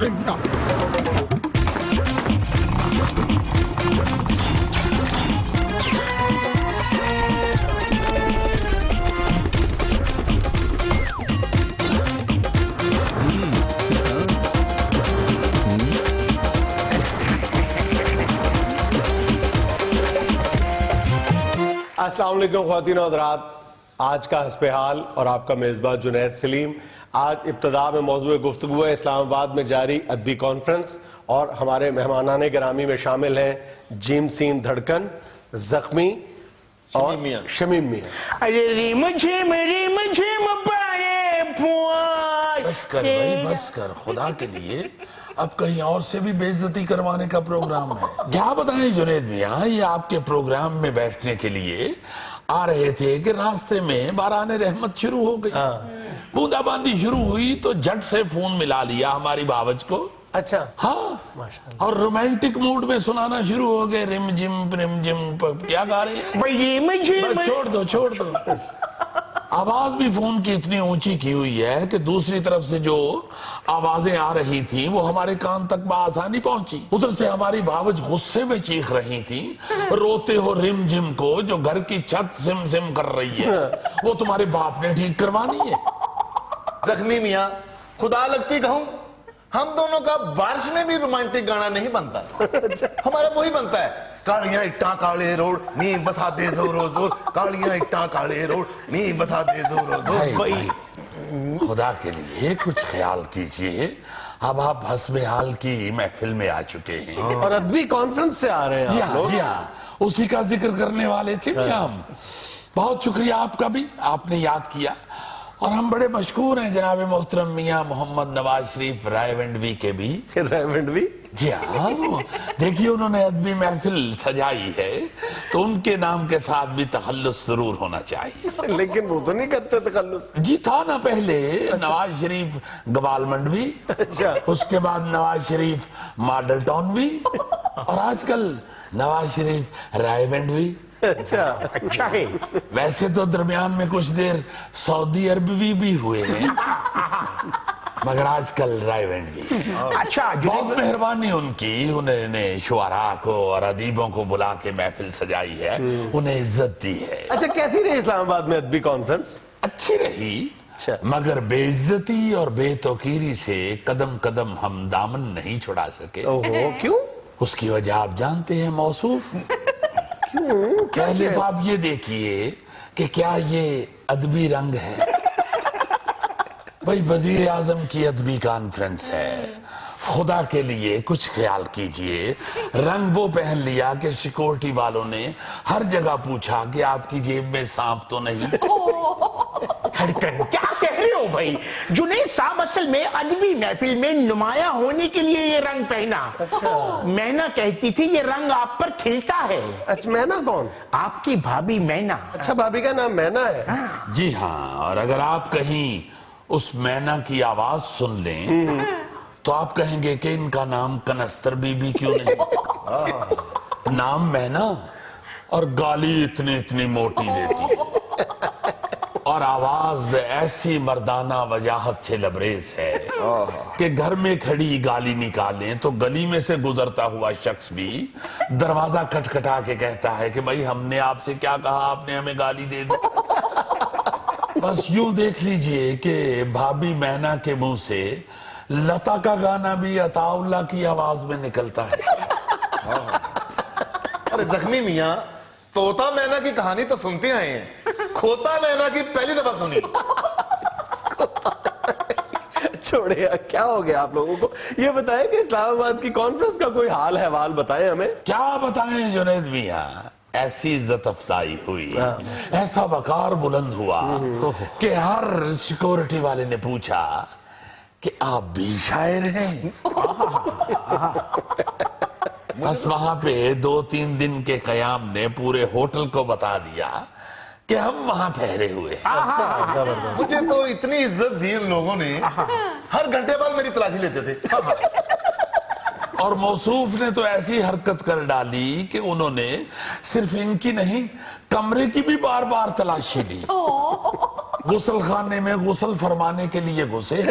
السلام علیکم خواتین و حضرات، آج کا حسب حال اور آپ کا میزبان جنید سلیم۔ آج ابتدا میں موضوع گفتگو ہے اسلام آباد میں جاری ادبی کانفرنس، اور ہمارے مہمانان گرامی میں شامل ہیں جیم سین دھڑکن، زخمی اور شمیم میاں۔ بس کر بھائی، بس کر، خدا کے لیے اب کہیں اور سے بھی بے عزتی کروانے کا پروگرام ہے؟ کیا بتائیں جنید میاں، یہ آپ کے پروگرام میں بیٹھنے کے لیے آ رہے تھے کہ راستے میں باران رحمت شروع ہو گئی، بوندا باندی شروع ہوئی تو جھٹ سے فون ملا لیا ہماری باوج کو۔ اچھا، ہاں، اور رومانٹک موڈ میں سنانا شروع ہو گئے، رم جم کیا گا رہے ہیں؟ بس چھوڑ دو آواز بھی فون کی اتنی اونچی کی ہوئی ہے کہ دوسری طرف سے جو آوازیں آ رہی تھیں وہ ہمارے کان تک بآسانی پہنچی۔ ادھر سے ہماری بھاوج غصے میں چیخ رہی تھیں، روتے ہو رم جم کو جو گھر کی چھت سم سم کر رہی ہے وہ تمہارے باپ نے ٹھیک کروانی ہے۔ زخمی میاں، خدا لگتی کہوں، ہم دونوں کا بارش میں بھی رومانٹک گانا نہیں بنتا، ہمارا وہی بنتا ہے، کالیاں اٹاں کالے روڈ نی بسا دے زورو زور، کالیاں اٹاں کالے روڈ نی بسا دے زورو زور۔ بھائی خدا کے لیے کچھ خیال کیجئے، اب آپ حسب حال کی محفل میں آ چکے ہیں اور ادبی کانفرنس سے آ رہے ہیں آپ لوگ۔ جی ہاں، اسی کا ذکر کرنے والے تھے ہم۔ بہت شکریہ آپ کا بھی، آپ نے یاد کیا، اور ہم بڑے مشکور ہیں جناب محترم میاں محمد نواز شریف رائے ونڈوی کے بھی۔ رائے ونڈوی؟ جی ہاں، دیکھیے انہوں نے ادبی محفل سجائی ہے تو ان کے نام کے ساتھ بھی تخلص ضرور ہونا چاہیے۔ لیکن وہ تو نہیں کرتے تخلص۔ جی تھا نا پہلے، نواز شریف گوال منڈوی، اس کے بعد نواز شریف ماڈل ٹاؤن بھی، اور آج کل نواز شریف رائے ونڈوی۔ اچھا ہے، ویسے تو درمیان میں کچھ دیر سعودی عربی بھی ہوئے ہیں، مگر آج کل رائے ونڈوی۔ اچھا، بہت مہربانی ان کی، انہوں نے شعراء کو اور ادیبوں کو بلا کے محفل سجائی ہے، انہیں عزت دی ہے۔ اچھا کیسی رہی اسلام آباد میں ادبی کانفرنس؟ اچھی رہی، مگر بے عزتی اور بے توقیری سے قدم قدم ہم دامن نہیں چھڑا سکے۔ کیوں؟ اس کی وجہ آپ جانتے ہیں موصوف۔ پہلے تو آپ یہ دیکھیے کہ کیا یہ ادبی رنگ ہے؟ بھائی وزیر اعظم کی ادبی کانفرنس ہے، خدا کے لیے کچھ خیال کیجئے۔ رنگ وہ پہن لیا کہ سیکورٹی والوں نے ہر جگہ پوچھا کہ آپ کی جیب میں سانپ تو نہیں؟ کیا کہہ رہے ہو بھائی؟ جنید صاحب اصل میں ادبی محفل میں نمایاں ہونے کے لیے یہ رنگ پہنا۔ مینا کہتی تھی یہ رنگ آپ پر کھلتا ہے۔ اچھا مینا کون؟ آپ کی بھابی مینا۔ اچھا بھابی کا نام مینا ہے؟ جی ہاں، اور اگر آپ کہیں اس مینا کی آواز سن لیں تو آپ کہیں گے کہ ان کا نام کنستر بی بی کیوں نہیں؟ نام مینا اور گالی اتنی موٹی دیتی، اور آواز ایسی مردانہ وجاہت سے لبریز ہے کہ گھر میں کھڑی گالی نکالیں تو گلی میں سے گزرتا ہوا شخص بھی دروازہ کھٹکھٹا کے کہتا ہے کہ بھائی ہم نے آپ سے کیا کہا، آپ نے ہمیں گالی دے دی۔ بس یوں دیکھ لیجئے کہ بھابی مینا کے منہ سے لتا کا گانا بھی عطا اللہ کی آواز میں نکلتا ہے۔ ارے زخمی میاں، طوطا مینا کی کہانی تو سنتے آئے ہیں، کھوتا مینا کی پہلی دفعہ سنی۔ چھوڑے، کیا ہو گیا آپ لوگوں کو؟ یہ بتائیں کہ اسلام آباد کی کانفرنس کا کوئی حال احوال بتائیں ہمیں۔ کیا بتائیں جنید میاں، ایسی عزت افزائی ہوئی، ایسا وقار بلند ہوا کہ ہر سیکورٹی والے نے پوچھا کہ آپ بھی شاعر ہیں؟ بس وہاں پہ 2-3 دن کے قیام نے پورے ہوٹل کو بتا دیا کہ ہم وہاں ٹھہرے ہوئے ہیں۔ مجھے تو اتنی عزت دی ان لوگوں نے، ہر گھنٹے بعد میری تلاشی لیتے تھے۔ اور موصوف نے تو ایسی حرکت کر ڈالی کہ انہوں نے صرف ان کی نہیں کمرے کی بھی بار بار تلاشی لی۔ غسل خانے میں غسل فرمانے کے لیے گھسے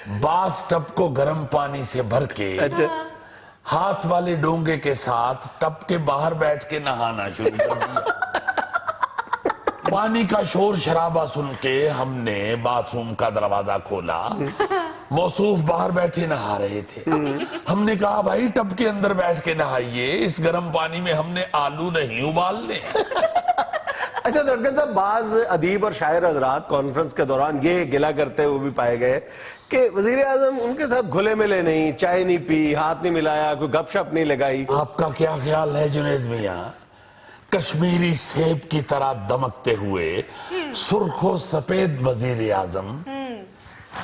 बाथ टब को गर्म पानी से भर के अच्छा हाथ वाले डोंगे के साथ टब के बाहर बैठ के नहाना शुरू कर दिया। पानी का शोर शराबा सुन के हमने बाथरूम का दरवाजा खोला। मौसूफ बाहर बैठे नहा रहे थे। हमने कहा भाई टब के अंदर बैठ के नहाइए, इस गर्म पानी में हमने आलू नहीं उबालने। अच्छा धड़कन साहब, बाज अदीब और शायर हजरात कॉन्फ्रेंस के दौरान ये गिला करते हुए भी पाए गए कि वजीर आजम उनके साथ घुले मिले नहीं, चाय नहीं पी, हाथ नहीं मिलाया, कोई गपशप नहीं लगाई। आपका क्या ख्याल है जुनैद मियां, कश्मीरी सेब की तरह दमकते हुए सुर्खो सफेद वजीर आजम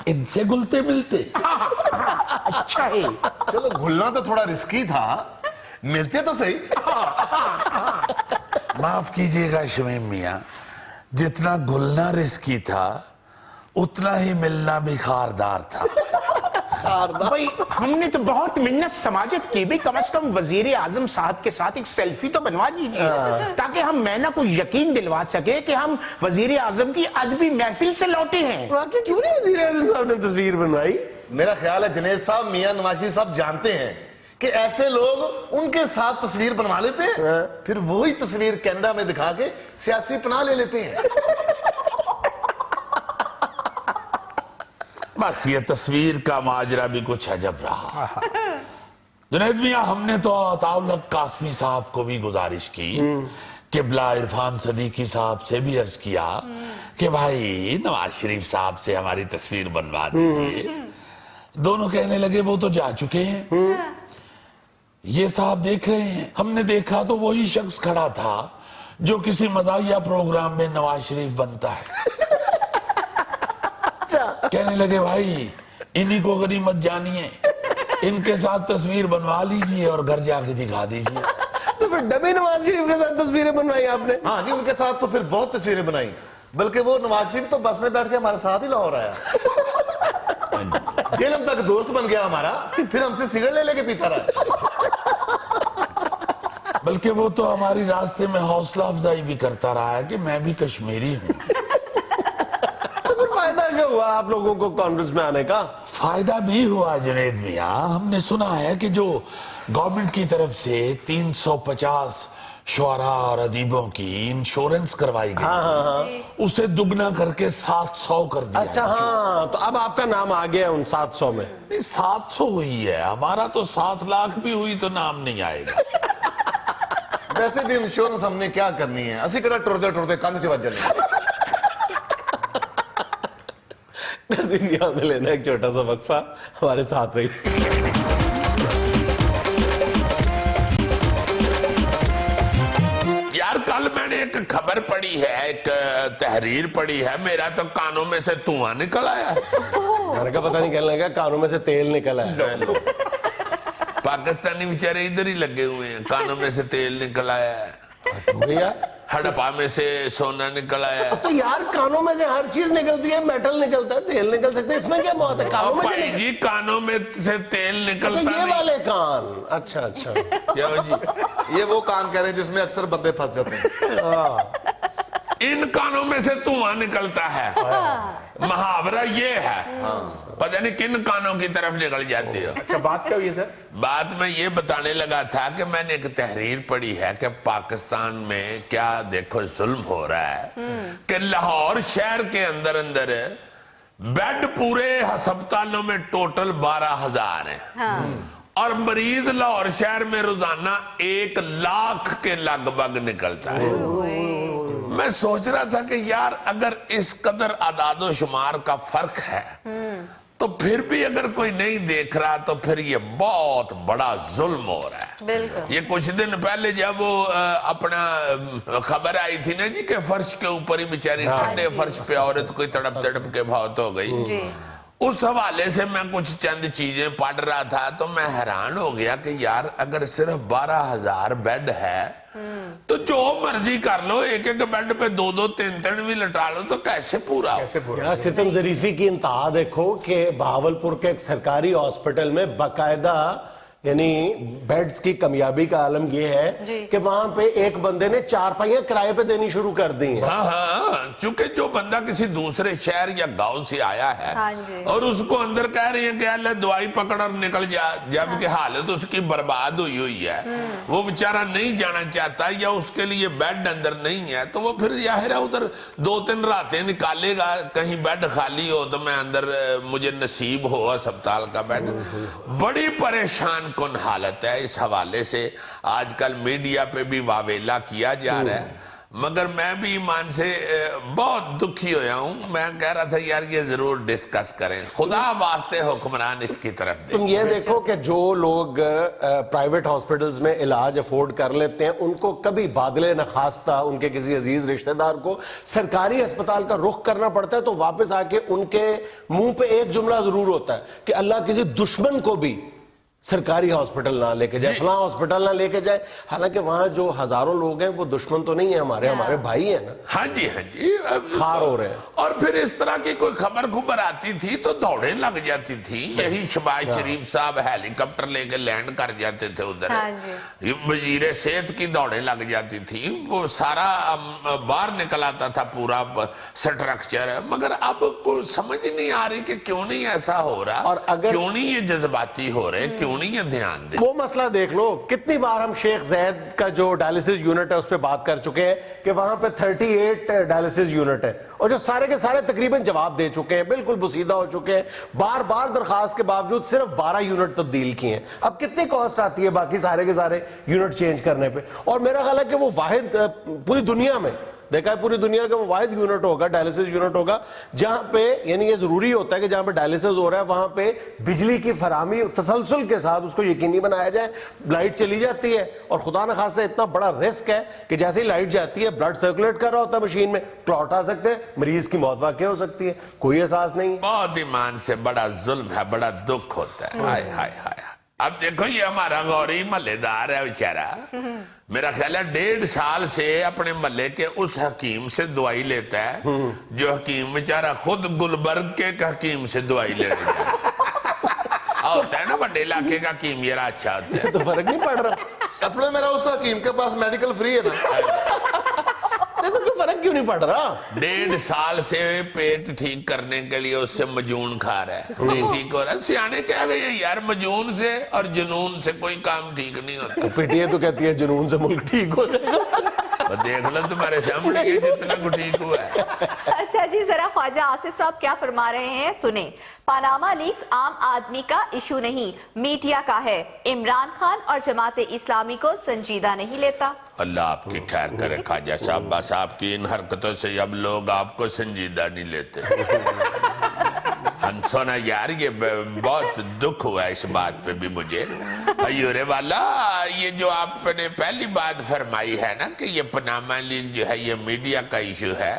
इनसे घुलते मिलते? अच्छा है। चलो घुलना तो थोड़ा रिस्की था, मिलते तो सही। माफ कीजिएगा शमीम मियां, जितना घुलना रिस्की था उतना ही मिलना भी खारदार था। भाई हमने तो बहुत मिन्नत समाजत की भी, कम से कम वजीर आजम साहब के साथ एक सेल्फी तो बनवा दीजिए ताकि हम मैना को यकीन दिलवा सके कि हम वजीर आजम की अदबी महफिल से लौटे हैं। वाकई क्यों नहीं वजीर आजम साहब ने तस्वीर बनवाई? मेरा ख्याल है जुनैद साहब, मियां नवाज साहब जानते हैं कि ऐसे लोग उनके साथ तस्वीर बनवा लेते हैं, फिर वही तस्वीर कनाडा में दिखा के सियासी पनाह ले लेते हैं। बस ये तस्वीर का माजरा भी कुछ अजब रहा। जुनैद मियां, हमने तो ताउल्लक कासमी साहब को भी गुजारिश की, किबला इरफान सदीकी साहब से भी अर्ज किया कि भाई नवाज शरीफ साहब से हमारी तस्वीर बनवा दीजिए। दोनों कहने लगे वो तो जा चुके हैं, ये साहब देख रहे हैं। हमने देखा तो वही शख्स खड़ा था जो किसी मजाहिया प्रोग्राम में नवाज शरीफ बनता है। कहने लगे भाई इन्हीं को गनीमत जानिए, इनके साथ तस्वीर बनवा लीजिए और घर जाके दिखा दीजिए। तो फिर डबे नवाज शरीफ के साथ तस्वीरें बनवाई आपने? हाँ जी, उनके साथ तो फिर बहुत तस्वीरें बनाई, बल्कि वो नवाज शरीफ तो बस में बैठ के हमारे साथ ही लाहौर आया। जेलम तक दोस्त बन गया हमारा, फिर हमसे सिगरेट ले लेके पीता रहा। बल्कि वो तो हमारी रास्ते में हौसला अफजाई भी करता रहा है कि मैं भी कश्मीरी हूँ। तो फिर फायदा क्या हुआ आप लोगों को कॉन्फ्रेंस में आने का? फायदा भी हुआ जुनैद मियां, हमने सुना है कि जो गवर्नमेंट की तरफ से 350 शुआरा और अदीबों की इंश्योरेंस करवाई गई, उसे दुगना करके 700 कर दिया। अच्छा हाँ, तो अब आपका नाम आ गया उन 700 में। नहीं, 700 हुई है, हमारा तो 7 लाख भी हुई तो नाम नहीं आएगा। वैसे भी इंश्योरेंस हमने क्या करनी है, असी कड़ा टुरदे टुरदे कंध च वजन। यहाँ में लेना एक छोटा सा वक्फा, हमारे साथ रही। यार कल मैंने एक खबर पढ़ी है, एक तहरीर पढ़ी है, मेरा तो कानों में से धुआं निकल आया। मैंने कहा पता नहीं कहने लगा कानों में से तेल निकल आया। पाकिस्तानी बेचारे इधर ही लगे हुए हैं, कानों में से तेल निकल आया है, यार हड़प्पा में से सोना निकल आया है। तो यार कानों में से हर चीज निकलती है, मेटल निकलता है, तेल निकल सकता है, इसमें क्या बात है? कानों में से भाई जी कानों में से तेल निकलता अच्छा, ये नहीं। वाले कान? अच्छा अच्छा। क्या हो जी? ये वो कान कह रहे हैं जिसमें अक्सर बंदे फंस जाते हैं। इन कानों में से धुआं निकलता है, मुहावरा ये है, पता नहीं किन कानों की तरफ निकल जाती हो। अच्छा बात क्या हुई है सर? बात मैं ये बताने लगा था कि मैंने एक तहरीर पढ़ी है कि पाकिस्तान में क्या देखो जुल्म हो रहा है कि लाहौर शहर के अंदर अंदर बेड पूरे अस्पतालों में टोटल 12,000 हैं और मरीज लाहौर शहर में रोजाना 1 लाख के लगभग निकलता है। मैं सोच रहा था कि यार अगर इस कदर आदादो शुमार का फर्क है तो फिर भी अगर कोई नहीं देख रहा तो फिर ये बहुत बड़ा जुल्म हो रहा है। बिल्कुल। ये कुछ दिन पहले जब वो अपना खबर आई थी ना जी के फर्श के ऊपर ही बेचारी ठंडे फर्श पे औरत कोई तड़प तड़प के बहुत हो गई, जी। उस हवाले से मैं कुछ चंद चीजें पढ़ रहा था तो मैं हैरान हो गया कि यार अगर सिर्फ 12,000 बेड है तो जो मर्जी कर लो, एक एक बेड पे 2-2 3-3 भी लटा लो तो कैसे पूरा हो? यार सितम जरीफी की इंतहा देखो कि बहावलपुर के एक सरकारी हॉस्पिटल में बाकायदा यानी बेड्स की कामयाबी का आलम यह है कि वहां पे एक बंदे ने 4 पहियां किराए पे देनी शुरू कर दी हैं। हाँ, चूंकि जो बंदा किसी दूसरे शहर या गांव से आया है और उसको अंदर कह रहे हैं कि अल्लाह दवाई पकड़ और निकल जा, जबकि हालत उसकी बर्बाद हुई है, वो बेचारा नहीं जाना चाहता या उसके लिए बेड अंदर नहीं है, तो वो फिर जाहिर है उधर 2-3 रातें निकालेगा, कहीं बेड खाली हो तो मैं अंदर मुझे नसीब हो अस्पताल का बेड। बड़ी परेशान कौन हालत है। इस हवाले से आजकल मीडिया पे भी वावेला किया जा रहा है, मगर मैं भी ईमान से बहुत दुखी होया हूं। मैं कह रहा था यार ये जरूर डिस्कस करें, खुदा वास्ते हुक्मरान इसकी तरफ तुम ये देखो कि जो लोग प्राइवेट हॉस्पिटल्स में इलाज अफोर्ड कर लेते हैं उनको कभी बादले नखास्ता उनके किसी अजीज रिश्तेदार को सरकारी अस्पताल का रुख करना पड़ता है, तो वापस आके उनके मुंह पे एक जुमला जरूर होता है कि अल्लाह किसी दुश्मन को भी सरकारी हॉस्पिटल ना लेके जाए, फलां हॉस्पिटल ना लेके जाए। हालांकि वहां जो हजारों लोग हैं वो दुश्मन तो नहीं है हमारे भाई हैं ना। हाँ जी खार हो रहे हैं। और फिर इस तरह की कोई खबर आती थी तो दौड़े लग जाती थी। यही शहबाज शरीफ साहब हेलीकॉप्टर लेके लैंड कर जाते थे उधर, वजीर सेहत की दौड़े लग जाती थी, वो सारा बाहर निकल आता था पूरा स्ट्रक्चर। मगर अब कोई समझ नहीं आ रही कि क्यों नहीं ऐसा हो रहा, और क्यों नहीं ये जज्बाती हो रहे, क्यों नहीं ये ध्यान दे। वो मसला देख लो, कितनी बार हम शेख ज़ैद का जो डायलिसिस यूनिट है उस पर बात कर चुके हैं कि वहां पे 38 डायलिसिस यूनिट है, और जो सारे के सारे तकरीबन जवाब दे चुके हैं, बिल्कुल बुसीदा हो चुके हैं, बार बार दरखास्त के बावजूद सिर्फ 12 यूनिट तब्दील किए हैं। अब कितनी कॉस्ट आती है बाकी सारे के सारे यूनिट चेंज करने पे? और मेरा ख्याल है कि वो वाहिद पूरी दुनिया में देखा है, पूरी दुनिया का वो वाहिद यूनिट होगा, डायलिसिस यूनिट होगा, जहां पे यानी ये जरूरी होता है कि जहां पे डायलिसिस हो रहा है वहां पे बिजली की फराहमी तसलसल के साथ उसको यकीनी बनाया जाए। लाइट चली जाती है और खुदा न खासा इतना बड़ा रिस्क है कि जैसे ही लाइट जाती है ब्लड सर्कुलेट कर रहा होता है मशीन में, क्लॉट आ सकते हैं, मरीज की मौत वाकई हो सकती है, कोई एहसास नहीं। बहुत ईमान से बड़ा जुल्म है, बड़ा दुख होता है। हाय हाय हाय। अब देखो ये हमारा गौरी महल्लेदार है बेचारा, मेरा ख्याल है 1.5 साल से अपने महल्ले के उस हकीम से दवाई लेता है जो हकीम बेचारा खुद गुलबर्ग के हकीम से दवाई ले रहा है। होता है ना बड़े इलाके का हकीम ये अच्छा होता है, तो फर्क नहीं पड़ रहा। असल में मेरा उस हकीम के पास मेडिकल फ्री है ना। तो कोई फर्क क्यों नहीं पड़ रहा? 1.5 साल से पेट ठीक करने के लिए उससे मजून खा रहा है, नहीं ठीक हो रहा। सियाने कह गए यार मजून से और जुनून से कोई काम ठीक नहीं होता। पीटीए तो कहती है जुनून से मुल्क ठीक हो जाएगा। देख लो तुम्हारे सामने ये जितना को ठीक हुआ है। अच्छा जी, जरा ख्वाजा आसिफ साहब क्या फरमा रहे हैं सुने। पानामा लीक्स आम आदमी का इशू नहीं, मीडिया का है। इमरान खान और जमाते इस्लामी को संजीदा नहीं लेता। अल्लाह आपकी खैर करे ख्वाजा साहब, बस आपकी इन हरकतों से अब लोग आपको संजीदा नहीं लेते। हंसो ना यार, ये बहुत दुख हुआ इस बात पे भी मुझे। अयोरे वाला, ये जो आपने पहली बात फरमाई है ना कि ये पनामा लीक जो है ये मीडिया का इशू है,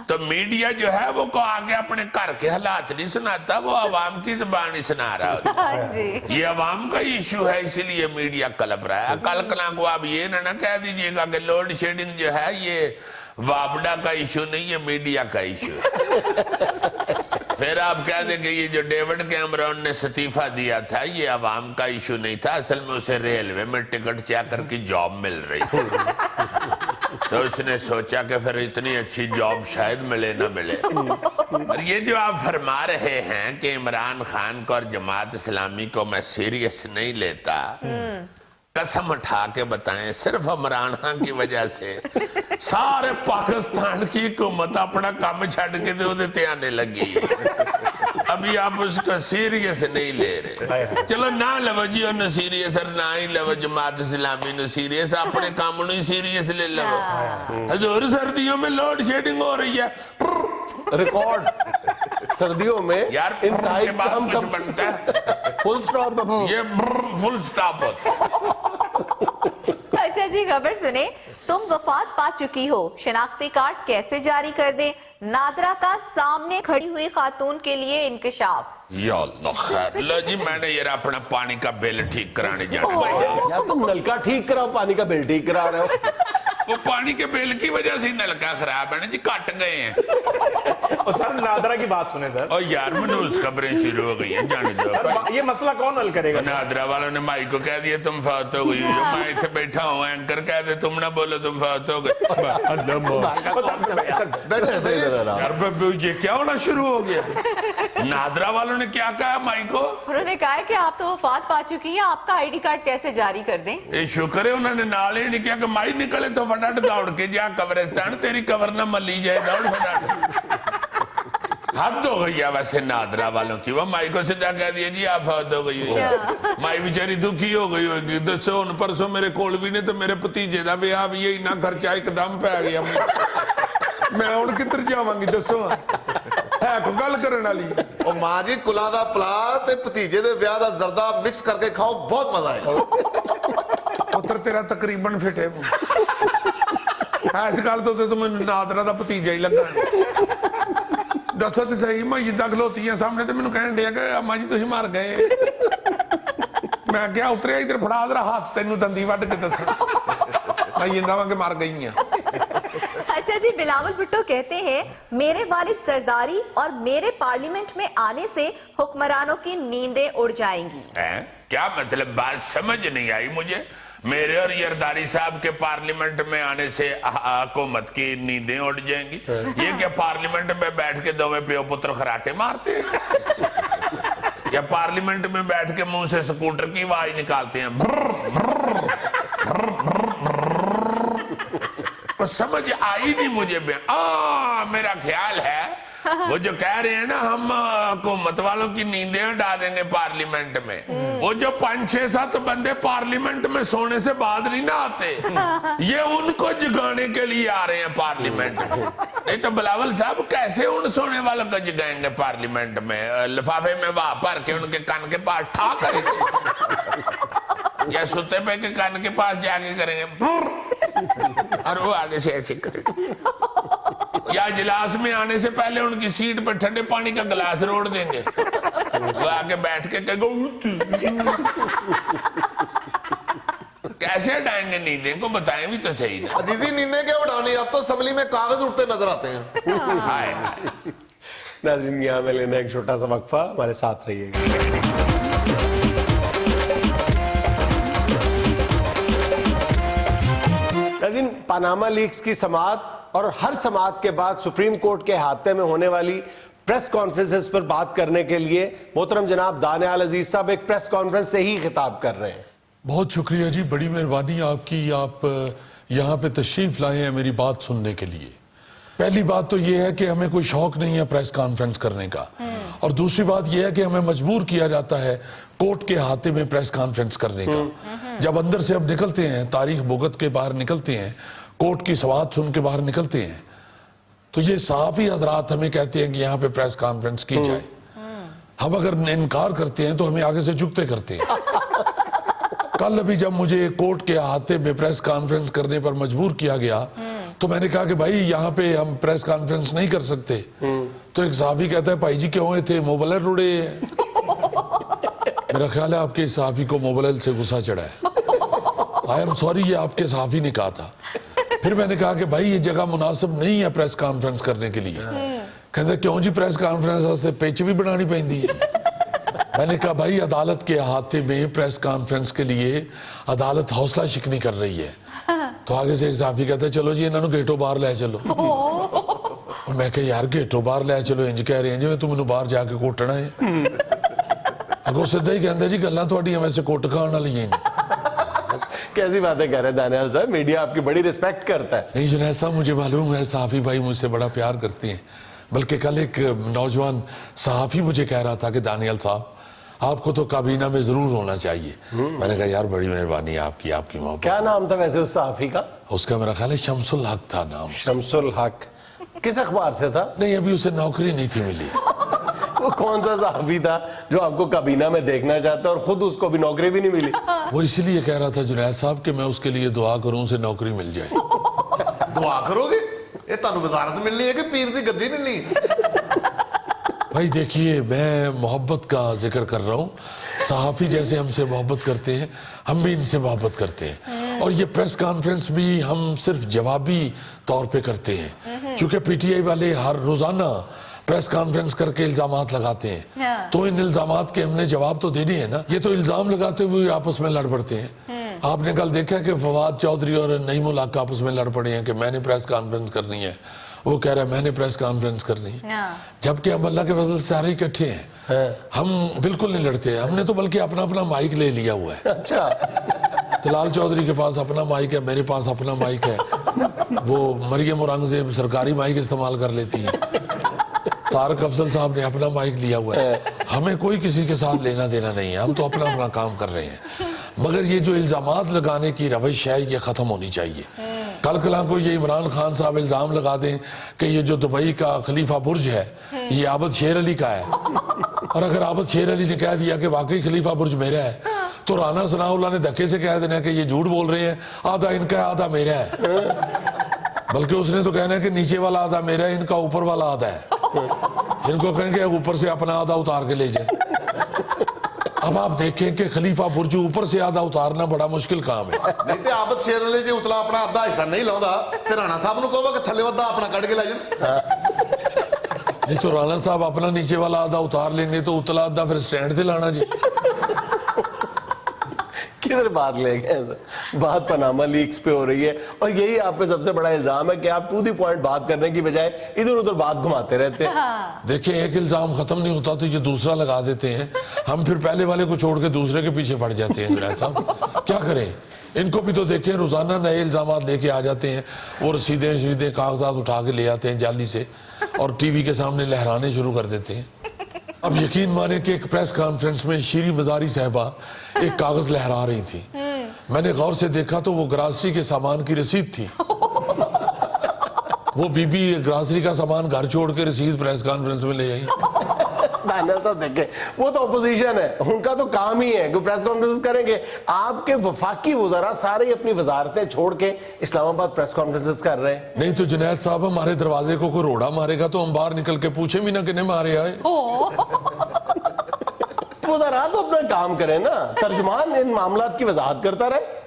तो मीडिया जो है वो को आगे अपने घर के हालात नहीं सुनाता, वो अवाम की जुबान ही सुना रहा होता। ये अवाम का इशू है, इसीलिए मीडिया कलप रहा है। कल कला को आप ये ना कह दीजिएगा कि लोड शेडिंग जो है ये वाबडा का इशू नहीं है, मीडिया का इशू है। फिर आप कह देंगे ये जो डेविड कैमरॉन ने इस्तीफा दिया था ये अवाम का इशू नहीं था, असल में उसे रेलवे में टिकट चेकर की जॉब मिल रही थी, तो उसने सोचा कि फिर इतनी अच्छी जॉब शायद मिले ना मिले। और ये जो आप फरमा रहे हैं कि इमरान खान को और जमात इस्लामी को मैं सीरियस नहीं लेता, कसम उठा के बताएं सिर्फ इमरान खान की वजह से सारे पाकिस्तान की हुकूमत अपना काम छड़ के दे आने लगी। अभी आप उसको सीरियस नहीं ले रहे। चलो ना लवो जी उन्हें सीरियस और ना ही लवो जमात इस्लामी ने सीरियस, अपने काम ही सीरियस ले लो। हजूर सर्दियों में लोड शेडिंग हो रही है, रिकॉर्ड सर्दियों में यार इंतहाई के बाद कुछ बनता है, फुल स्टॉप, ये फुल स्टॉप होता। अच्छा जी, खबर सुने। तुम वफात पा चुकी हो, शनाख्ती कार्ड कैसे जारी कर दे? नादरा का सामने खड़ी हुई खातून के लिए इंकशाफ। या अल्लाह खैर। लो जी मैंने ये अपना पानी का बिल ठीक कराने जाना है। यार तुम नलका ठीक कराओ, पानी का बिल ठीक करा रहे हो। वो पानी के बिल की वजह से नलका खराब है ना जी, कट गए हैं। और सर नादरा की बात सुने सर। और यार मनोज खबरें शुरू हो गई हैं, जाने दो। सर ये मसला कौन हल करेगा? नादरा वालों ने माई को कह दिया तुम फौत हो गई हो। मैं इथे बैठा हूँ, एंकर कह दे तुम ना बोलो तुम फौत हो गए। बैठे सही यार ये क्या होना शुरू हो गया? नादरा वालों ने क्या कहा माई को? उन्होंने कहा है कि आप तो वफात पा चुकी हैं, आपका आईडी कार्ड कैसे जारी कर दें? ये शुक्र है उन्होंने नाल ही नहीं किया कि माई निकले तो फटाफट दौड़ के जा कब्रिस्तान, तेरी कब्र ना मली जाए, दौड़ फटाफट। हद हो गई है वैसे नादरा वालों की। वो माई को सीधा कह दिया जी आप फौत हो गई हो। माई बेचारी दुखी हो गई होगी। दसो हुण परसों मेरे कोल भी ने तो मेरे भतीजे दा विआह भी है, इन्ना खर्चा एकदम पै गया। मैं हुण किधर जावांगी दसो? है कोई गल करन वाली? ਉਹ ਮਾਂ ਜੀ ਕੁਲਾ ਦਾ ਪਲਾ ਤੇ ਭਤੀਜੇ ਦੇ ਵਿਆਹ ਦਾ ਜ਼ਰਦਾ ਮਿਕਸ ਕਰਕੇ ਖਾਓ, ਬਹੁਤ ਮਜ਼ਾ ਆਏਗਾ। ਪੁੱਤਰ ਤੇਰਾ ਤਕਰੀਬਨ ਫਿੱਟੇ ਇਸ ਗੱਲ ਤੋਂ ਤੇ ਮੈਨੂੰ ਨਾਦਰਾ ਦਾ ਭਤੀਜਾ ਹੀ ਲੱਗਾ। ਦੱਸੋ ਤੇ ਸਹੀ, ਮੈਂ ਜਿੱਦਾਂ ਖਲੋਤੀ ਆ ਸਾਹਮਣੇ ਤੇ ਮੈਨੂੰ ਕਹਿਣ ਡਿਆ ਕਿ ਅੰਮਾ ਜੀ ਤੁਸੀਂ ਮਰ ਗਏ। ਮੈਂ ਕਿਹਾ ਉਤਰਿਆ ਇਧਰ ਫੜਾ ਤੇਰਾ ਹੱਥ, ਤੈਨੂੰ ਦੰਦੀ ਵੱਢ ਕੇ ਦੱਸਾਂ ਮੈਂ ਜਿੰਦਾ ਵਾਂ ਕਿ ਮਰ ਗਈ ਆ। अच्छा जी, बिलावल भुट्टो कहते हैं मेरे वालिद जरदारी और मेरे पार्लियामेंट में आने से हुक्मरानों की नींदें उड़ जाएंगी। क्या मतलब? बात समझ नहीं आई मुझे। मेरे और जरदारी साहब के पार्लियामेंट में आने से हुकूमत की नींदें उड़ जाएंगी? ये क्या पार्लियामेंट में बैठ के दोवें प्यो पुत्र खराटे मारते हैं? या पार्लियामेंट में बैठ के मुंह से स्कूटर की आवाज निकालते हैं? तो समझ आई नहीं मुझे। मेरा ख्याल है वो जो कह रहे हैं ना हम हुकूमत वालों की नींदें उड़ा देंगे पार्लियामेंट में, वो जो 5-6-7 बंदे पार्लियामेंट में सोने से बाद नहीं ना आते, ये उनको जगाने के लिए आ रहे हैं पार्लियामेंट में। नहीं तो बिलावल साहब कैसे उन सोने वालों को जगाएंगे पार्लियामेंट में? लिफाफे में वाह भर के उनके कान के पास ठा करेंगे या सुते पे के कान के पास जाके करेंगे और वो आगे से ऐसे करेंगे। या इजलास में आने से पहले उनकी सीट पर ठंडे पानी का गिलास रोड़ देंगे, वो आके बैठ के कहेंगे कैसे हटाएंगे नींदें को बताएं भी तो सही ना। अजीजी नींदें क्या उड़ानी, अब तो असम्बली में कागज उड़ते नजर आते हैं। हाय नाज़रीन, यहाँ में लेना एक छोटा सा वक्फा, हमारे साथ रहिएगा। नाज़रीन, पनामा लीक्स की समाअत और हर समाअत के बाद सुप्रीम कोर्ट के हाथे में होने वाली प्रेस कॉन्फ्रेंसेस पर बात करने के लिए मोहतरम जनाब दानियाल अजीज साहब एक प्रेस कॉन्फ्रेंस से ही खिताब कर रहे हैं। बहुत शुक्रिया जी, बड़ी मेहरबानी आपकी, आप यहाँ पे तशरीफ लाए हैं मेरी बात सुनने के लिए। पहली बात तो ये है कि हमें कोई शौक नहीं है प्रेस कॉन्फ्रेंस करने का, और दूसरी बात ये है कि हमें मजबूर किया जाता है कोर्ट के हाथे में प्रेस कॉन्फ्रेंस करने का। जब अंदर से अब निकलते हैं, तारीख भुगत के बाहर निकलते हैं, कोर्ट की समाअत सुन के बाहर निकलते हैं, तो ये सहाफी हजरात हमें कहते हैं कि यहाँ पे प्रेस कॉन्फ्रेंस की जाए। हम अगर इनकार करते हैं तो हमें आगे से झुकते करते हैं। कल अभी जब मुझे कोर्ट के हाथे में प्रेस कॉन्फ्रेंस करने पर मजबूर किया गया तो मैंने कहा कि भाई यहाँ पे हम प्रेस कॉन्फ्रेंस नहीं कर सकते। तो एक सहाफी कहता है भाई जी क्यों थे मोबाइल उड़े हैं। मेरा ख्याल है आपके सहाफी को मोबाइल से गुस्सा चढ़ा है। आई एम सॉरी, ये आपके सहाफी ने कहा था। फिर मैंने कहा कि भाई ये जगह मुनासिब नहीं है प्रेस कॉन्फ्रेंस करने के लिए। कहते क्यों जी, प्रेस कॉन्फ्रेंस वास्ते पिच भी बनानी पैंदी है। मैंने कहा भाई अदालत के हाथे में प्रेस कॉन्फ्रेंस के लिए अदालत हौसला शिकनी कर रही है। तो आगे से एक साफी कहता है चलो जी इन्होंने गेटो बाहर ले चलो। और मैं कहा यार गेटो बाहर ले चलो इंज कह रहे हैं जिवें तुम बाहर जाके कोटना है। अगो सीधा ही कहता जी गल्लां तुहाडियां वैसे कोट खाण वालियां ही। कैसी बातें कह रहे हैं दानियाल साहब, मीडिया आपकी बड़ी रिस्पेक्ट करता है। नहीं जुनैद साहब, मुझे मालूम है साफी भाई मुझसे बड़ा प्यार करते हैं। बल्कि कल एक नौजवान सहाफी मुझे कह रहा था कि दानियाल साहब आपको तो काबीना में जरूर होना चाहिए। मैंने कहा यार बड़ी मेहरबानी आपकी, आपकी मोहब्बत। क्या नाम था वैसे उस सहाफी का? उसका मेरा ख्याल है शमसुल हक था नाम। शमसुल हक किस अखबार से था? नहीं अभी उसे नौकरी नहीं थी मिली। वो कौन सा सहाफी था जो आपको काबीना में देखना चाहता और खुद उसको भी नौकरी भी नहीं मिली? वो इसीलिए कह रहा था जुनैद साहब कि मैं उसके लिए दुआ करूं उसे नौकरी मिल जाए। दुआ करोगे? ये तानू वजारत मिलनी है कि पीर दी गद्दी मिलनी है? भाई देखिए मैं मोहब्बत का जिक्र कर रहा हूँ। सहाफी जैसे हमसे मोहब्बत करते हैं हम भी इनसे मोहब्बत करते हैं। اور یہ پریس کانفرنس بھی ہم صرف جوابی طور پہ کرتے ہیں، چونکہ پی ٹی آئی والے ہر روزانہ پریس کانفرنس کر کے الزامات لگاتے ہیں، تو ان الزامات کے ہم نے جواب تو دینے ہیں نا. یہ تو الزام لگاتے ہوئے آپس میں لڑ پڑتے ہیں. آپ نے کل دیکھا کہ فواد چودھری اور نعیم الحق آپس میں لڑ پڑے ہیں کہ میں نے پریس کانفرنس کرنی ہے، وہ کہہ رہا ہے میں نے پریس کانفرنس کرنی ہے، جبکہ ہم اللہ کے فضل سے سارے اکٹھے ہیں. ہم بالکل نہیں لڑتے، ہم نے تو بلکہ اپنا اپنا مائک لے لیا ہوا ہے. اچھا، طلال چودھری کے پاس اپنا مائک ہے، میرے پاس اپنا مائک ہے، وہ مریم اورنگزیب سرکاری مائک استعمال کر لیتی ہیں، طارق افضل صاحب نے اپنا مائک لیا ہوا ہے. ہمیں کوئی کسی کے ساتھ لینا دینا نہیں ہے، ہم تو اپنا اپنا کام کر رہے ہیں. مگر یہ جو الزامات لگانے کی روش ہے یہ ختم ہونی چاہیے. کل کو یہ عمران خان صاحب الزام لگا دیں کہ یہ جو دبئی کا خلیفہ برج ہے یہ عابد شیر علی کا ہے، اور اگر عابد شیر علی نے کہہ دیا کہ واقعی خلیفہ برج میرا ہے تو رانا ثناء اللہ نے دھکے سے کہہ دینا کہ یہ جھوٹ بول رہے ہیں، آدھا ان کا ہے آدھا میرا ہے. بلکہ اس نے تو کہنا ہے کہ نیچے والا آدھا میرا ہے، ان کا اوپر والا آدھا ہے. ان کو کہیں کہ اوپر سے اپنا آدھا اتار کے لے جائیں. اب آپ دیکھیں کہ خلیفہ برج اوپر سے آدھا اتارنا بڑا مشکل کام ہے. نہیں تے عابد شیر علی جی اتلا اپنا آدھا حصہ نہیں لاؤندا تے رانا صاحب نو کہو کہ تھلے آدھا اپنا کڈ کے لے جان. نہیں تو رانا صاحب اپنا نیچے والا آدھا اتار لیں گے تو اتلا آدھا پھر سٹینڈ تے لانا جی. کدھر بات لے گئے؟ بات پاناما لیکس پہ ہو رہی ہے، اور یہی آپ پہ سب سے بڑا الزام ہے کہ آپ ٹو دی پوائنٹ بات کرنے کی بجائے ادھر ادھر بات گھماتے رہتے ہیں. دیکھیں ایک الزام ختم نہیں ہوتا تو یہ دوسرا لگا دیتے ہیں، ہم پھر پہلے والے کو چھوڑ کے دوسرے کے پیچھے پڑ جاتے ہیں. جنید صاحب کیا کریں؟ ان کو بھی تو دیکھیں روزانہ نئے الزامات لے کے آ جاتے ہیں، وہ رسیدیں کاغذات اٹھا کے لے آتے ہیں جعلی سے اور ٹی وی کے سامنے لہرانے شروع کر دیتے ہیں. اب یقین مانے کہ ایک پریس کانفرنس میں شیری مزاری صاحبہ ایک کاغذ لہرا رہی تھی، میں نے غور سے دیکھا تو وہ گراسری کے سامان کی رسید تھی. وہ بی بی گراسری کا سامان گھر چھوڑ کے رسید پریس کانفرنس میں لے آئی. پینل صاحب دیکھیں، وہ تو اپوزیشن ہے، ان کا تو کام ہی ہے کہ پریس کانفرنس کریں گے. آپ کے وفاقی وزراء سارے اپنی وزارتیں چھوڑ کے اسلام آباد پریس کانفرنس کر رہے ہیں. نہیں تو جنید صاحب ہمارے دروازے کو کوئی روڑا مارے گا تو ہم باہر نکل کے پوچھیں بھی نہ کہ مارے آئے. وزراء تو اپنا کام کریں نا، ترجمان ان معاملات کی وضاحت کرتا رہے.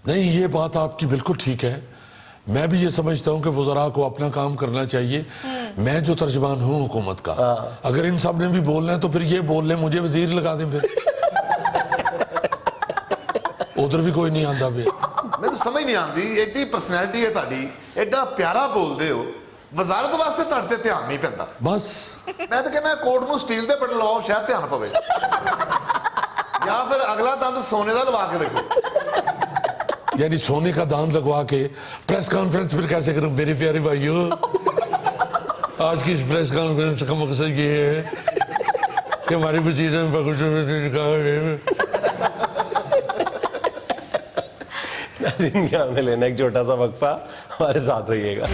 نہیں یہ بات آپ کی بالکل ٹھیک ہے، میں بھی یہ سمجھتا ہوں کہ وزراء کو اپنا کام کرنا چاہیے. میں جو ترجمان ہوں حکومت کا، اگر ان سب نے بھی بولنا ہے تو پھر یہ بول لیں مجھے وزیر لگا دیں، پھر ادھر بھی کوئی نہیں آندا بھی. میں تو سمجھ نہیں آندی، ایڈی پرسنالٹی ہے تہاڈی، ایڈا پیارا بولدے ہو، وزارت واسطے تہاڈے تے دھیان نہیں پیندا. بس میں تو کہنا کوٹ نو سٹیل دے بٹن لواؤ شاید دھیان پوے، یا پھر اگلا دند سونے دا لوا کے دیکھو. یعنی سونے کا داند لگوا کے پریس کانفرنس پھر کیسے کروں؟ میرے پیارے بھائیو، آج کی اس پریس کانفرنس کا مقصد یہ ہے کہ ہماری وزیر ناظرین کیا ہمیں لینا ایک چھوٹا سا وقفہ، ہمارے ساتھ رہیے گا.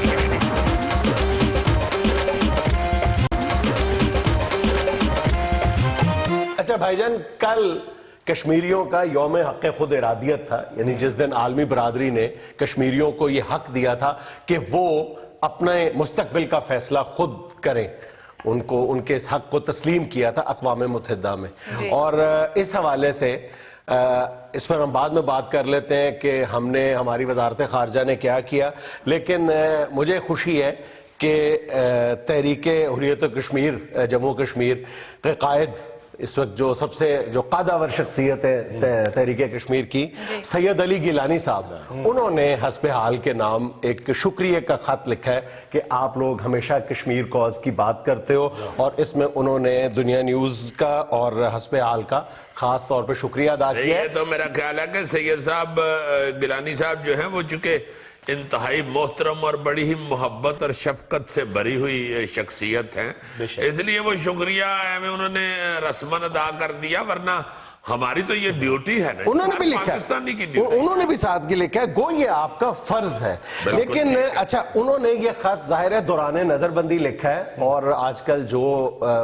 اچھا بھائی جان، کل کشمیریوں کا یوم حق خود ارادیت تھا، یعنی جس دن عالمی برادری نے کشمیریوں کو یہ حق دیا تھا کہ وہ اپنے مستقبل کا فیصلہ خود کریں. ان کے اس حق کو تسلیم کیا تھا اقوام متحدہ میں. اور اس حوالے سے اس پر ہم بعد میں بات کر لیتے ہیں کہ ہماری وزارت خارجہ نے کیا کیا. لیکن مجھے خوشی ہے کہ تحریک حریت کشمیر جموں کشمیر کے قائد، اس وقت جو قادور شخصیت ہے تحریک کشمیر کی، سید علی گیلانی صاحب، انہوں نے حسب حال کے نام ایک شکریہ کا خط لکھا ہے کہ آپ لوگ ہمیشہ کشمیر کوز کی بات کرتے ہو، اور اس میں انہوں نے دنیا نیوز کا اور حسب حال کا خاص طور پہ شکریہ ادا کیا ہے. یہ تو میرا خیال ہے کہ سید صاحب گیلانی صاحب جو ہیں وہ چونکہ انتہائی محترم اور بڑی ہی محبت اور شفقت سے بھری ہوئی شخصیت ہیں، اس لیے وہ شکریہ ہمیں انہوں نے رسماً ادا کر دیا، ورنہ ہماری تو یہ ڈیوٹی ہے نا. انہوں نے بھی لکھا پاکستانی کی ڈیوٹی، انہوں نے بھی ساتھ کی لکھا ہے، گو یہ آپ کا فرض ہے. لیکن اچھا انہوں نے یہ خط ظاہر ہے دوران نظر بندی لکھا ہے، اور آج کل جو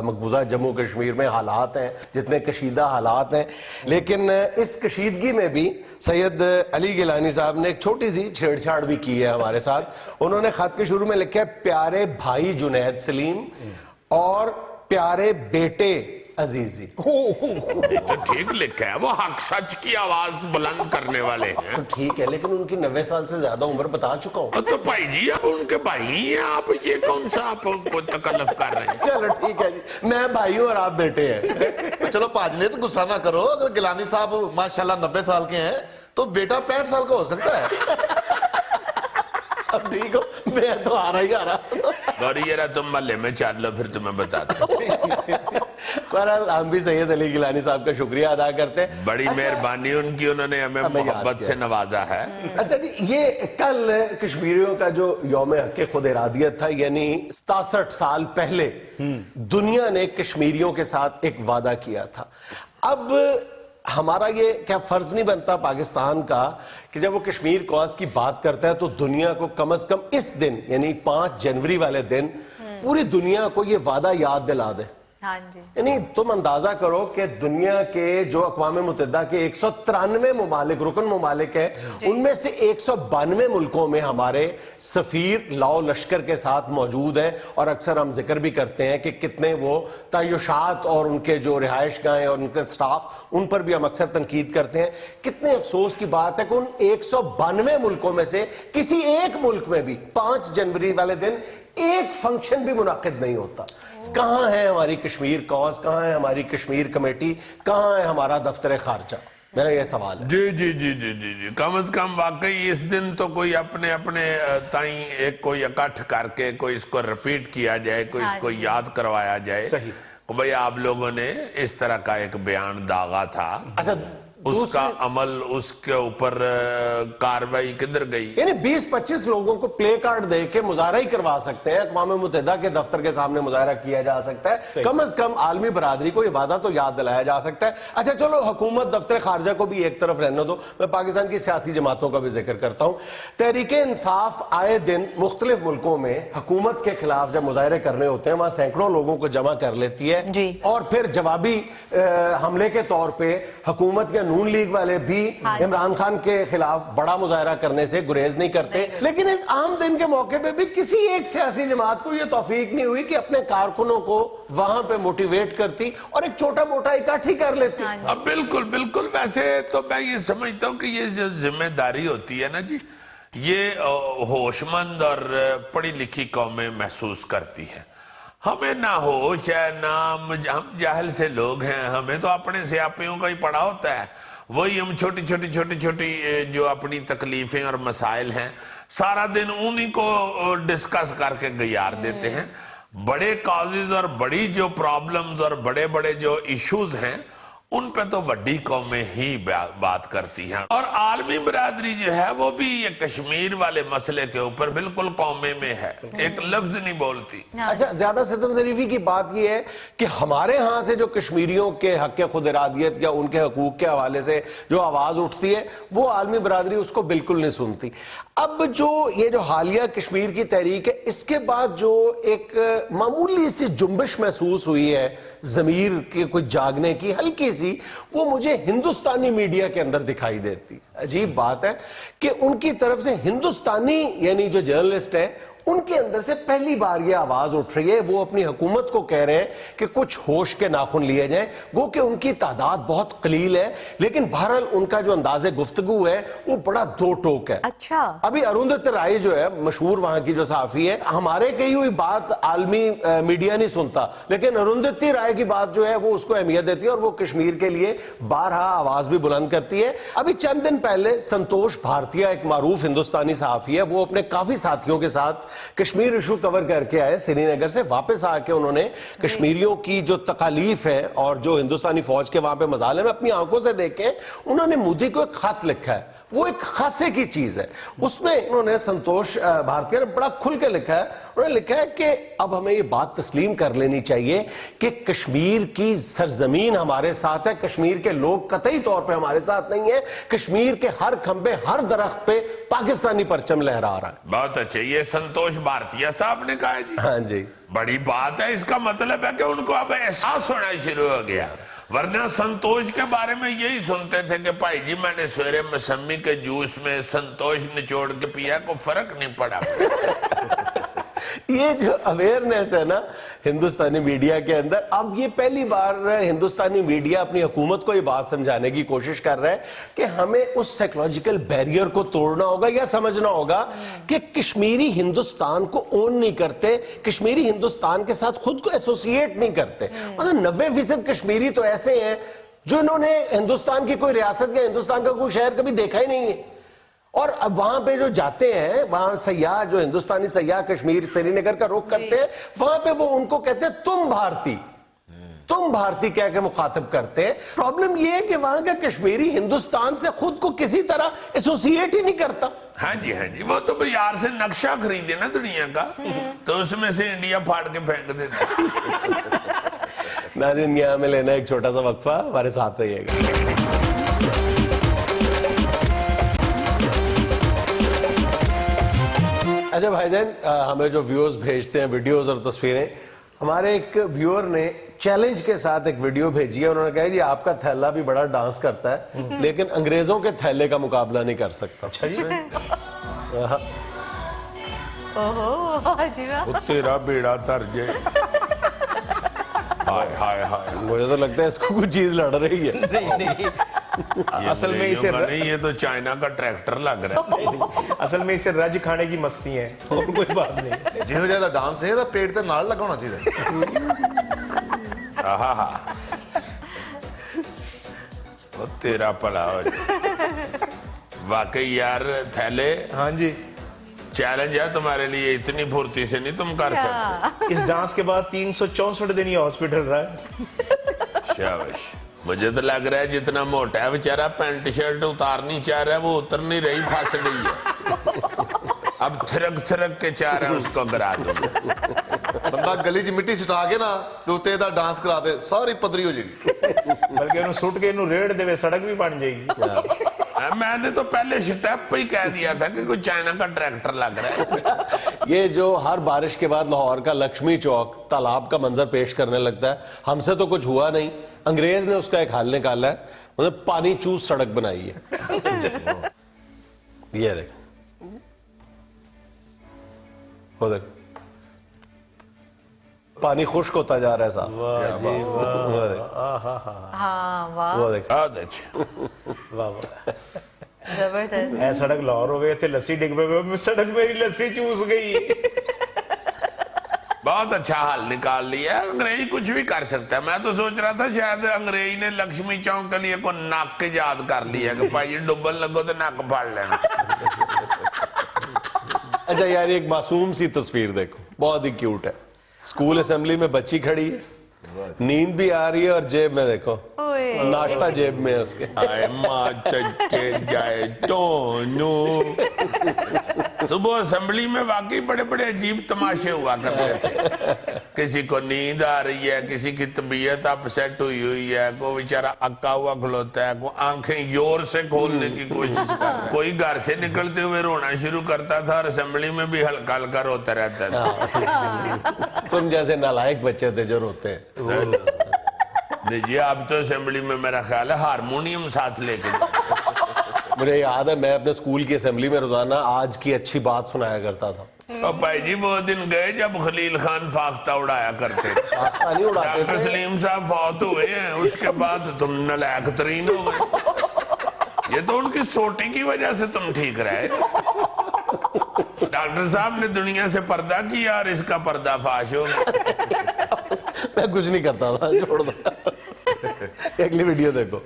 مقبوضہ جموں کشمیر میں حالات ہیں، جتنے کشیدہ حالات ہیں، لیکن اس کشیدگی میں بھی سید علی گیلانی صاحب نے ایک چھوٹی سی چھیڑ چھاڑ بھی کی ہے ہمارے ساتھ. انہوں نے خط کے شروع میں لکھا ہے پیارے بھائی جنید سلیم اور پیارے بیٹے عزیز جی. تو ٹھیک لکھا ہے, وہ حق سچ کی آواز بلند کرنے والے ہیں. ٹھیک ہے, لیکن ان کی 90 سال سے زیادہ عمر بتا چکا ہوں. تو بھائی جی اب ان کے بھائی ہیں آپ, یہ کون سا آپ کو تکلف کر رہے ہیں؟ چلو ٹھیک ہے جی, میں بھائی ہوں اور آپ بیٹے ہیں. چلو پاجنے تو غصہ نہ کرو, اگر گیلانی صاحب ماشاءاللہ 90 سال کے ہیں تو بیٹا 65 سال کا ہو سکتا ہے. اب ٹھیک ہو, میں تو آ رہا. گوری یہ رہا, تم محلے میں چل لو, پھر تمہیں بتاتا ہوں. بہرحال ہم بھی سید علی گیلانی صاحب کا شکریہ ادا کرتے ہیں. بڑی مہربانی ان کی, انہوں نے ہمیں محبت سے نوازا ہے. اچھا جی, یہ کل کشمیریوں کا جو یوم حق خود ارادیت تھا, یعنی 67 سال پہلے دنیا نے کشمیریوں کے ساتھ ایک وعدہ کیا تھا. اب ہمارا یہ کیا فرض نہیں بنتا پاکستان کا کہ جب وہ کشمیر کاز کی بات کرتا ہے تو دنیا کو کم از کم اس دن یعنی 5 جنوری والے دن پوری دنیا کو یہ وعدہ یاد دلا دے. ہاں جی. یعنی تم اندازہ کرو کہ دنیا کے جو اقوام متحدہ کے 193 ممالک رکن ممالک ہیں, ان میں سے 192 ملکوں میں ہمارے سفیر لاؤ لشکر کے ساتھ موجود ہیں, اور اکثر ہم ذکر بھی کرتے ہیں کہ کتنے وہ تعیشات اور ان کے جو رہائش گاہیں اور ان کے سٹاف, ان پر بھی ہم اکثر تنقید کرتے ہیں. کتنے افسوس کی بات ہے کہ ان 192 ملکوں میں سے کسی ایک ملک میں بھی 5 جنوری والے دن ایک فنکشن بھی منعقد نہیں ہوتا. کہاں ہے ہماری کشمیر کاز, کہاں ہے ہماری کشمیر کمیٹی, کہاں ہے ہمارا دفتر خارجہ؟ میرا یہ سوال ہے. جی جی جی جی جی جی, کم از کم واقعی اس دن تو کوئی اپنے اپنے تائیں ایک کوئی اکٹھ کر کے کوئی اس کو ریپیٹ کیا جائے, کوئی اس کو یاد کروایا جائے کہ بھئی آپ لوگوں نے اس طرح کا ایک بیان داغا تھا. اچھا, اس کا عمل, اس کے اوپر کاروائی کدھر گئی؟ یعنی 20-25 لوگوں کو پلے کارڈ دے کے مظاہرہ ہی کروا سکتے ہیں, اقوام متحدہ کے دفتر کے سامنے مظاہرہ کیا جا سکتا ہے, کم از کم عالمی برادری کو یہ وعدہ تو یاد دلایا جا سکتا ہے. اچھا چلو, حکومت دفتر خارجہ کو بھی ایک طرف رہنے دو, میں پاکستان کی سیاسی جماعتوں کا بھی ذکر کرتا ہوں. تحریک انصاف آئے دن مختلف ملکوں میں حکومت کے خلاف جب مظاہرے کرنے ہوتے ہیں وہاں سینکڑوں لوگوں کو جمع کر لیتی ہے, اور پھر جوابی حملے کے طور پہ حکومت یا نون لیگ والے بھی عمران خان کے خلاف بڑا مظاہرہ کرنے سے گریز نہیں کرتے. لیکن اس عام دن کے موقع پہ بھی کسی ایک سیاسی جماعت کو یہ توفیق نہیں ہوئی کہ اپنے کارکنوں کو وہاں پہ موٹیویٹ کرتی اور ایک چھوٹا موٹا اکٹھ ہی کر لیتی. بالکل بالکل, ویسے تو میں یہ سمجھتا ہوں کہ یہ جو ذمہ داری ہوتی ہے نا جی, یہ ہوش مند اور پڑھی لکھی قومیں محسوس کرتی ہیں. ہمیں نہ ہوش ہے, نہ ہم جاہل سے لوگ ہیں, ہمیں تو اپنے سیاپیوں کا ہی پڑا ہوتا ہے. وہی ہم چھوٹی چھوٹی جو اپنی تکلیفیں اور مسائل ہیں سارا دن انہی کو ڈسکس کر کے گیار دیتے ہیں. بڑے کازز اور بڑی جو پرابلمز اور بڑے بڑے جو ایشوز ہیں ان پہ تو بڑی قومیں ہی بات کرتی ہیں, اور عالمی برادری جو ہے وہ بھی یہ کشمیر والے مسئلے کے اوپر بالکل قومے میں ہے, ایک لفظ نہیں بولتی. اچھا, زیادہ ستم ظریفی کی بات یہ ہے کہ ہمارے ہاں سے جو کشمیریوں کے حق خود ارادیت یا ان کے حقوق کے حوالے سے جو آواز اٹھتی ہے وہ عالمی برادری اس کو بالکل نہیں سنتی. اب جو یہ جو حالیہ کشمیر کی تحریک ہے, اس کے بعد جو ایک معمولی سی جنبش محسوس ہوئی ہے ضمیر کے کوئی جاگنے کی ہلکی سی, وہ مجھے ہندوستانی میڈیا کے اندر دکھائی دیتی. عجیب بات ہے کہ ان کی طرف سے ہندوستانی یعنی جو جرنلسٹ ہیں ان کے اندر سے پہلی بار یہ آواز اٹھ رہی ہے, وہ اپنی حکومت کو کہہ رہے ہیں کہ کچھ ہوش کے ناخن لیے جائیں. گو کہ ان کی تعداد بہت قلیل ہے, لیکن بہرحال ان کا جو انداز گفتگو ہے وہ بڑا دو ٹوک ہے. اچھا, ابھی اروندھتی رائے جو ہے مشہور وہاں کی جو صحافی ہے, ہمارے کہی ہوئی بات عالمی میڈیا نہیں سنتا, لیکن اروندھتی رائے کی بات جو ہے وہ اس کو اہمیت دیتی ہے اور وہ کشمیر کے لیے بارہا آواز بھی بلند کرتی ہے. ابھی چند دن پہلے سنتوش بھارتیہ ایک معروف ہندوستانی صحافی ہے, وہ اپنے کافی ساتھیوں کے ساتھ کشمیر ایشو کور کر کے آئے سری نگر سے. واپس آ کے انہوں نے کشمیریوں کی جو تکالیف ہے اور جو ہندوستانی فوج کے وہاں پہ مظالم ہے اپنی آنکھوں سے دیکھیں. انہوں نے مودی کو ایک خط لکھا ہے, وہ ایک خاصے کی چیز ہے. اس میں انہوں نے سنتوش بھارتیہ نے بڑا کھل کے لکھا ہے, انہوں نے لکھا ہے کہ اب ہمیں یہ بات تسلیم کر لینی چاہیے کہ کشمیر کی سرزمین ہمارے ساتھ ہے, کشمیر کے لوگ قطعی طور پہ ہمارے ساتھ نہیں ہیں, کشمیر کے ہر کھمبے ہر درخت پہ پاکستانی پرچم لہرا رہا ہے. بہت اچھا, یہ سنتوش بھارتیہ صاحب نے کہا ہے جی. ہاں جی, بڑی بات ہے. اس کا مطلب ہے کہ ان کو اب احساس ہونا شروع ہو گیا, ورنہ سنتوش کے بارے میں یہی سنتے تھے کہ بھائی جی میں نے سویرے موسمی کے جوس میں سنتوش نچوڑ کے پیا, کو فرق نہیں پڑا. ये जो अवेयरनेस है ना हिंदुस्तानी मीडिया के अंदर, अब ये पहली बार हिंदुस्तानी मीडिया अपनी हुकूमत को ये बात समझाने की कोशिश कर रहा है कि हमें उस साइकोलॉजिकल बैरियर को तोड़ना होगा या समझना होगा कि कश्मीरी हिंदुस्तान को ओन नहीं करते, कश्मीरी हिंदुस्तान के साथ खुद को एसोसिएट नहीं करते। मतलब 90% कश्मीरी तो ऐसे हैं जो इन्होंने हिंदुस्तान की कोई रियासत या हिंदुस्तान का कोई शहर कभी देखा ही नहीं है, और अब वहां पे जो जाते हैं, वहां सयाह जो हिंदुस्तानी सयाह कश्मीर श्रीनगर का रुख करते हैं, वहां पे वो उनको कहते हैं तुम भारती कह के मुखातिब करते हैं। प्रॉब्लम ये है कि वहां का कश्मीरी हिंदुस्तान से खुद को किसी तरह एसोसिएट ही नहीं करता। हाँ जी, वो तो बाजार से नक्शा खरीदे ना दुनिया का, तो उसमें से इंडिया फाड़ के फेंक देते। नाज़रीन, यहाँ में लेना एक छोटा सा वक्फा, हमारे साथ रहिएगा। अच्छा भाईजान, हमें जो व्यूअर्स भेजते हैं वीडियोस और तस्वीरें, हमारे एक व्यूअर ने चैलेंज के साथ एक वीडियो भेजी है। उन्होंने कहा जी आपका थैला भी बड़ा डांस करता है लेकिन अंग्रेजों के थैले का मुकाबला नहीं कर सकता। अच्छा जी। वो तेरा बेड़ा तर जाए। हाय हाय हाय, मुझे तो लगता है इसको कुछ चीज लड़ रही है। नहीं असल में इसे नहीं, ये तो चाइना का ट्रैक्टर लग रहा है। असल में इसे रज खाने की मस्ती है और कोई बात नहीं। ਜਿਹੋ ਜਿਹਾ ਦਾ ਡਾਂਸ ਹੈ ਤਾਂ ਪੇਟ ਤੇ ਨਾਲ ਲਗਾਉਣਾ ਚਾਹੀਦਾ। वो तेरा भला हो जाए। वाकई यार थैले, हाँ जी, चैलेंज है तुम्हारे लिए, इतनी फुर्ती से नहीं तुम कर सकते। इस डांस के बाद 364 दिन ये हॉस्पिटल रहा है। शाबाश। मुझे तो लग रहा है जितना मोटा है बेचारा, पैंट शर्ट उतारनी चाह रहा है वो उतर नहीं रही, फंस गई है। अब थिरक थिरक के चाह रहा है उसको गिरा दूंगा। ਬੰਦਾ ਗਲੀ 'ਚ ਮਿੱਟੀ ਛਟਾ ਕੇ ਨਾ ਤੇ ਉੱਤੇ ਇਹਦਾ ਡਾਂਸ ਕਰਾ ਦੇ, ਸਾਰੀ ਪੱਧਰੀ ਹੋ ਜਾਏਗੀ। बल्कि इन्हों सुट के इन्हों रेड़ देवे, सड़क भी बन जाएगी। मैंने तो पहले स्टेप पे ही कह दिया था कि कोई चाइना का ट्रैक्टर लग रहा है। ये जो हर बारिश के बाद लाहौर का लक्ष्मी चौक तालाब का मंजर पेश करने लगता है, हमसे तो कुछ हुआ नहीं, अंग्रेज ने उसका एक हल निकाला है, मतलब पानी चूस सड़क बनाई है। ये देख, वो देख, पानी खुश्क होता जा रहा है साहब। वो देख, हाँ वाह, वो देख। बहुत अच्छा। वाह वाह। जबरदस्त। ऐ सड़क लाहौर हो गए थे, लस्सी डिग पे, सड़क मेरी लस्सी चूस गई। बहुत अच्छा हल निकाल लिया। अंग्रेज कुछ भी कर सकता है। मैं तो सोच रहा था शायद अंग्रेज ने लक्ष्मी चौक के लिए को नाक के याद कर लिया कि भाई डुबन लगो तो नाक फाड़ लेना। अच्छा यार, एक मासूम सी तस्वीर देखो, बहुत ही क्यूट है। स्कूल असेंबली में बच्ची खड़ी है, नींद भी आ रही है और जेब में देखो नाश्ता जेब में है उसके। जाए सुबह असेंबली में वाकई बड़े बड़े अजीब तमाशे हुआ करते थे। किसी को नींद आ रही है, किसी की तबीयत अपसेट हुई है, कोई बेचारा अक्का हुआ खलोता है, कोई आंखें जोर से खोलने की कोशिश कर रहा है, कोई घर से निकलते हुए रोना शुरू करता था और असेंबली में भी हल्का हल्का रोता रहता था। तुम जैसे नालायक बच्चे थे जो रोते हैं। देखिए अब तो असेंबली में मेरा ख्याल है हारमोनियम साथ लेके मुझे याद है मैं अपने स्कूल की असेंबली में रोजाना आज की अच्छी बात सुनाया करता था। और भाई जी वो दिन गए जब खलील खान फाख्ता उड़ाया करते थे। फाख्ता नहीं उड़ाते डॉक्टर थे। सलीम साहब फौत हुए हैं, उसके बाद तुम नालायक तरीन हो गए। ये तो उनकी सोटी की वजह से तुम ठीक रहे। डॉक्टर साहब ने दुनिया से पर्दा किया और इसका पर्दाफाश हो गया। मैं कुछ नहीं करता था, छोड़ दो। अगली वीडियो देखो।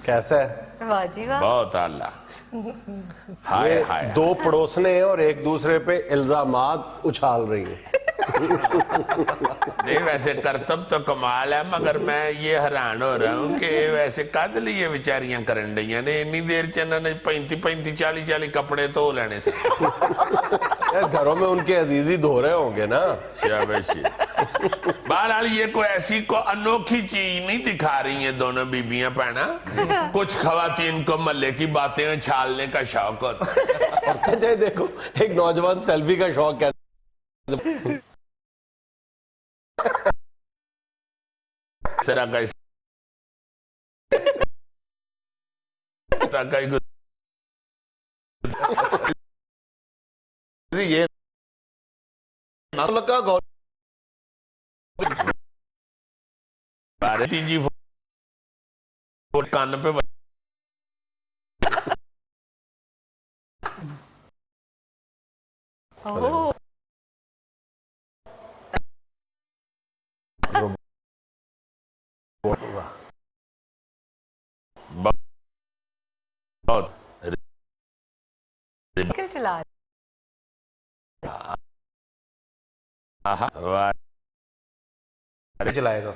कैसा है? वाह जी वाह। बहुत आला। हाय ये हाय। दो पड़ोसने हैं और एक दूसरे पे इल्जामात उछाल रही है। नहीं वैसे करतब तो कमाल है, मगर मैं ये हैरान हो रहा हूँ कि वैसे कद लिए बेचारियां करन डईयां ने इन्नी देर च इन्होंने 35 40 कपड़े धो लेने से। यार घरों में उनके अजीजी धो रहे होंगे ना। शाबाशी। बहरहाल ये कोई ऐसी को अनोखी चीज नहीं दिखा रही हैं दोनों बीबियां पहना। कुछ खवातीन को मल्ले की बातें उछालने का शौक होता है। अच्छा देखो, एक नौजवान सेल्फी का शौक कैसे तेरा का जी ये ना लगा गौर भारती जी कान पे ओह, बहुत साइकिल चला चलाएगा।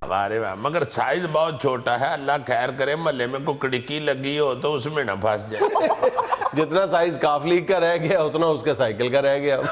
अरे वाह, मगर साइज बहुत छोटा है। अल्लाह खैर करे महल्ले में कोई खिड़की लगी हो तो उसमें ना फंस जाए। जितना साइज काफली का रह गया उतना उसके साइकिल का रह गया।